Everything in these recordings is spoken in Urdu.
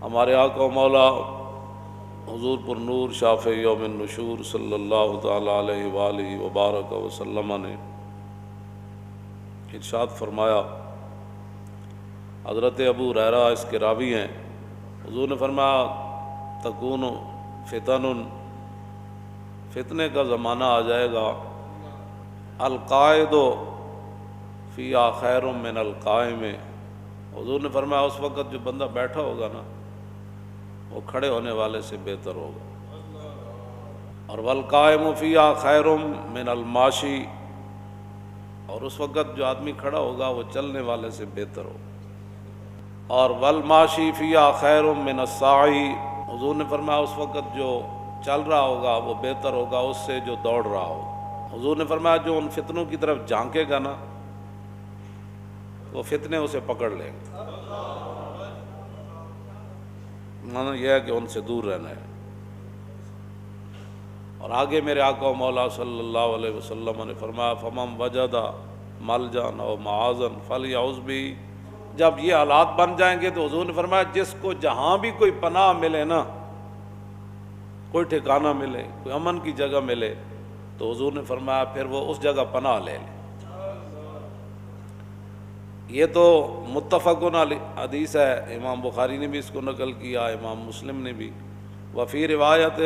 ہمارے آقا و مولا حضور پر نور شافع یوم النشور صلی اللہ تعالی علیہ وآلہ وبارک وسلم نے ارشاد فرمایا، حضرت ابو ہریرہ اس کے راوی ہیں، حضور نے فرمایا تکون فتن، فتنے کا زمانہ آ جائے گا، القائد فیہا خیر من القائم، حضور نے فرمایا اس وقت جو بندہ بیٹھا ہوگا نا وہ کھڑے ہونے والے سے بہتر ہوگا، اور والقائم فیہا خیر من الماشی، اور اس وقت جو آدمی کھڑا ہوگا وہ چلنے والے سے بہتر ہوگا، اور والماشی فیہا خیر من الساعی، حضور نے فرمایا اس وقت جو چل رہا ہوگا وہ بہتر ہوگا اس سے جو دوڑ رہا ہوگا۔ حضور نے فرمایا جو ان فتنوں کی طرف جھانکے گا نا وہ فتنے اسے پکڑ لیں گے، مانا یہ ہے کہ ان سے دور رہنا ہے۔ اور آگے میرے آقا و مولا صلی اللہ علیہ وسلم نے فرمایا فمن وجد ملجا او معاذا فلیعوذ بہ، جب یہ حالات بن جائیں گے تو حضور نے فرمایا جس کو جہاں بھی کوئی پناہ ملے نا، کوئی ٹھکانہ ملے، کوئی امن کی جگہ ملے، تو حضور نے فرمایا پھر وہ اس جگہ پناہ لے لے۔ یہ تو متفقن علیہ حدیث ہے، امام بخاری نے بھی اس کو نقل کیا، امام مسلم نے بھی، وفی روایت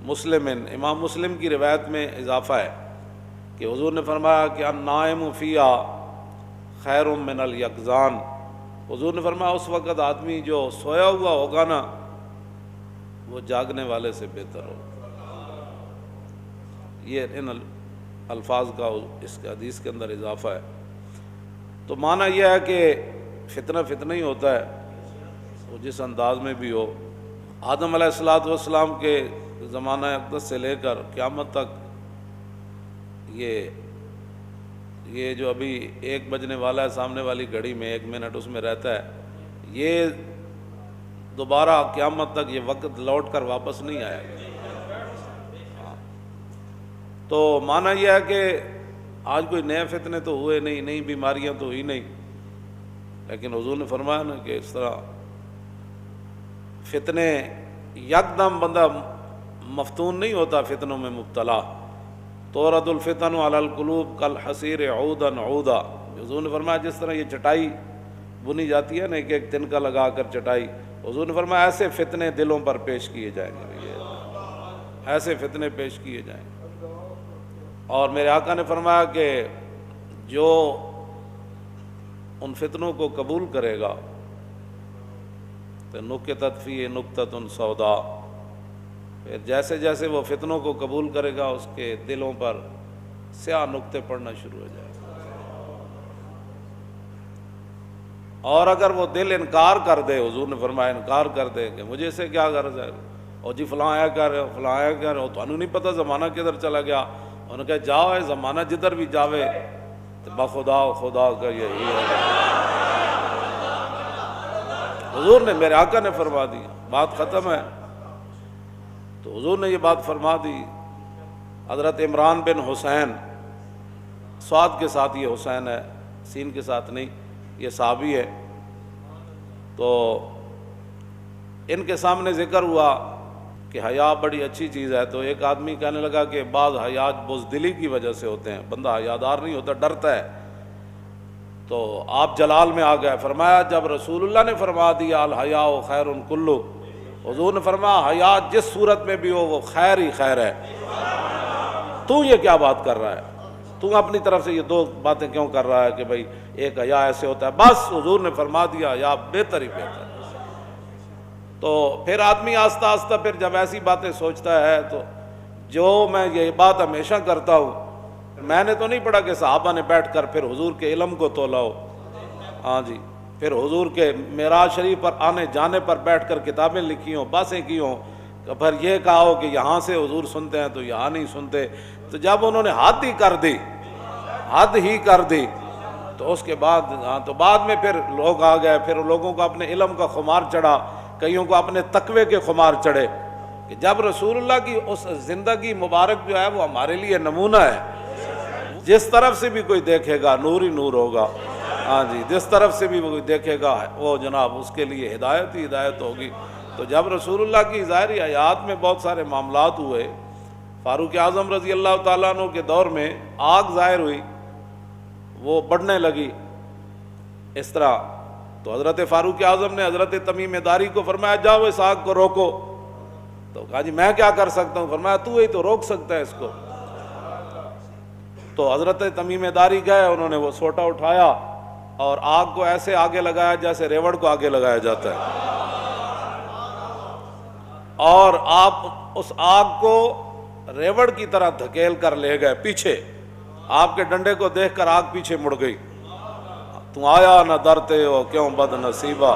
مسلم، امام مسلم کی روایت میں اضافہ ہے کہ حضور نے فرمایا کہ النائم فیہا خیر من الیقظان، حضور نے فرمایا اس وقت آدمی جو سویا ہوا ہوگا نا وہ جاگنے والے سے بہتر ہوگا۔ یہ ان الفاظ کا اس کے حدیث کے اندر اضافہ ہے۔ تو معنی یہ ہے کہ فتنہ فتنہ ہی ہوتا ہے، وہ جس انداز میں بھی ہو۔ آدم علیہ السلام کے زمانہ اقدس سے لے کر قیامت تک یہ جو ابھی 1 بجنے والا ہے سامنے والی گھڑی میں 1 منٹ اس میں رہتا ہے، یہ دوبارہ قیامت تک یہ وقت لوٹ کر واپس نہیں آئے گا۔ تو معنی یہ ہے کہ آج کوئی نئے فتنے تو ہوئے نہیں، نئی بیماریاں تو ہوئی نہیں، لیکن حضور نے فرمایا نا کہ اس طرح فتنے یکدم بندہ مفتون نہیں ہوتا، فتنوں میں مبتلا۔ تورد الفتن علی القلوب کالحصیر عودا عودا، حضور نے فرمایا جس طرح یہ چٹائی بنی جاتی ہے نا ایک ایک تنکا لگا کر چٹائی، حضور نے فرمایا ایسے فتنے دلوں پر پیش کیے جائیں گے، ایسے فتنے پیش کیے جائیں گے۔ اور میرے آقا نے فرمایا کہ جو ان فتنوں کو قبول کرے گا تو نکتت فیہ نکتۃ سودا، پھر جیسے جیسے وہ فتنوں کو قبول کرے گا اس کے دلوں پر سیاہ نقطے پڑنا شروع ہو جائے گا، اور اگر وہ دل انکار کر دے، حضور نے فرمایا انکار کر دے کہ مجھے سے کیا غرض ہے، اور جی فلاں آیا کر رہے ہو، فلاں آیا کر رہے ہو، تو انہوں نہیں پتہ زمانہ کدھر چلا گیا، انہوں نے کہا جاؤ ہے زمانہ جدھر بھی جاوے تو بخدا خدا کا یہی ہے۔ حضور نے میرے آقا نے فرما دی، بات ختم ہے۔ تو حضور نے یہ بات فرما دی۔ حضرت عمران بن حسین، صاد کے ساتھ یہ حسین ہے، سین کے ساتھ نہیں، یہ صحابی ہے، تو ان کے سامنے ذکر ہوا کہ حیا بڑی اچھی چیز ہے، تو ایک آدمی کہنے لگا کہ بعض حیات بزدلی کی وجہ سے ہوتے ہیں، بندہ حیادار نہیں ہوتا، ڈرتا ہے۔ تو آپ جلال میں آ گئے، فرمایا جب رسول اللہ نے فرما دیا الحیاء خیر کلہ، حضور نے فرمایا حیا جس صورت میں بھی ہو وہ خیر ہی خیر ہے، تو یہ کیا بات کر رہا ہے، تو اپنی طرف سے یہ 2 باتیں کیوں کر رہا ہے کہ بھائی ایک حیا ایسے ہوتا ہے، بس حضور نے فرما دیا حیا بہتر ہی بہتر۔ تو پھر آدمی آہستہ آہستہ پھر جب ایسی باتیں سوچتا ہے، تو جو میں یہ بات ہمیشہ کرتا ہوں، میں نے تو نہیں پڑھا کہ صحابہ نے بیٹھ کر پھر حضور کے علم کو تولا ہو، ہاں جی، پھر حضور کے معراج شریف پر آنے جانے پر بیٹھ کر کتابیں لکھی ہوں، باتیں کی ہوں، پھر یہ کہا ہو کہ یہاں سے حضور سنتے ہیں تو یہاں نہیں سنتے۔ تو جب انہوں نے حد ہی کر دی تو اس کے بعد تو بعد میں پھر لوگ آ گئے، پھر لوگوں کو اپنے علم کا خمار چڑھا، کئیوں کو اپنے تقوی کے خمار چڑھے، کہ جب رسول اللہ کی اس زندگی مبارک جو ہے وہ ہمارے لیے نمونہ ہے، جس طرف سے بھی کوئی دیکھے گا نور ہی نور ہوگا۔ ہاں جی، جس طرف سے بھی وہ دیکھے گا وہ جناب اس کے لیے ہدایت ہی ہدایت ہوگی۔ تو جب رسول اللہ کی ظاہری حیات میں بہت سارے معاملات ہوئے، فاروق اعظم رضی اللہ تعالیٰ عنہ کے دور میں آگ ظاہر ہوئی، وہ بڑھنے لگی اس طرح، تو حضرت فاروق اعظم نے حضرت تمیم داری کو فرمایا جاؤ اس آگ کو روکو، تو کہا جی میں کیا کر سکتا ہوں؟ فرمایا تو ہی تو روک سکتا ہے اس کو۔ تو حضرت تمیم داری گئے، انہوں نے وہ سوٹا اٹھایا اور آگ کو ایسے آگے لگایا جیسے ریوڑ کو آگے لگایا جاتا ہے، اور آپ اس آگ کو ریوڑ کی طرح دھکیل کر لے گئے پیچھے۔ آپ کے ڈنڈے کو دیکھ کر آگ پیچھے مڑ گئی، تم آیا نہ ڈرتے ہو کیوں بد نصیبہ۔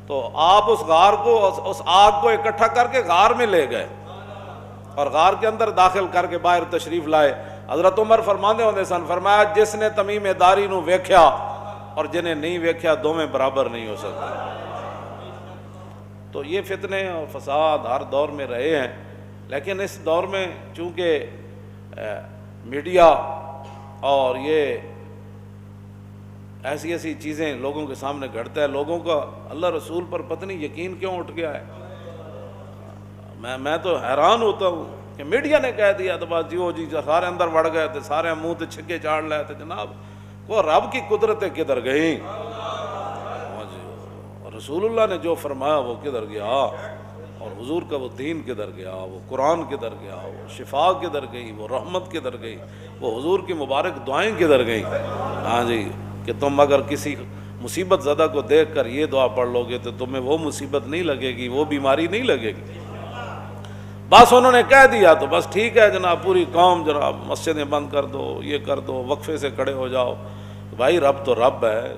تو آپ اس غار کو، اس آگ کو اکٹھا کر کے غار میں لے گئے اور غار کے اندر داخل کر کے باہر تشریف لائے۔ حضرت عمر فرماندے ہوندے سن، فرمایا جس نے تمیم داری نو ویکھیا اور جنہیں نہیں ویکھیا دونوں برابر نہیں ہو سکتے۔ تو یہ فتنے اور فساد ہر دور میں رہے ہیں، لیکن اس دور میں چونکہ میڈیا اور یہ ایسی ایسی چیزیں لوگوں کے سامنے گھڑتا ہے، لوگوں کا اللہ رسول پر پتہ نہیں یقین کیوں اٹھ گیا ہے۔ میں تو حیران ہوتا ہوں کہ میڈیا نے کہہ دیا تو بس جی سارے اندر وڑ گئے تھے، سارے منہ تے چھکے چاڑ لائے تھے۔ جناب وہ رب کی قدرتیں کدھر گئیں؟ رسول اللہ نے جو فرمایا وہ کدھر گیا، اور حضور کا وہ دین کدھر گیا، وہ قرآن کدھر گیا، وہ شفا کدھر گئی، وہ رحمت کدھر گئی، وہ حضور کی مبارک دعائیں کدھر گئیں؟ ہاں جی، کہ تم اگر کسی مصیبت زدہ کو دیکھ کر یہ دعا پڑھ لو گے تو تمہیں وہ مصیبت نہیں لگے گی، وہ بیماری نہیں لگے گی۔ بس انہوں نے کہہ دیا تو بس ٹھیک ہے جناب، پوری قوم جناب مسجدیں بند کر دو، یہ کر دو، وقفے سے کھڑے ہو جاؤ۔ بھائی رب تو رب ہے۔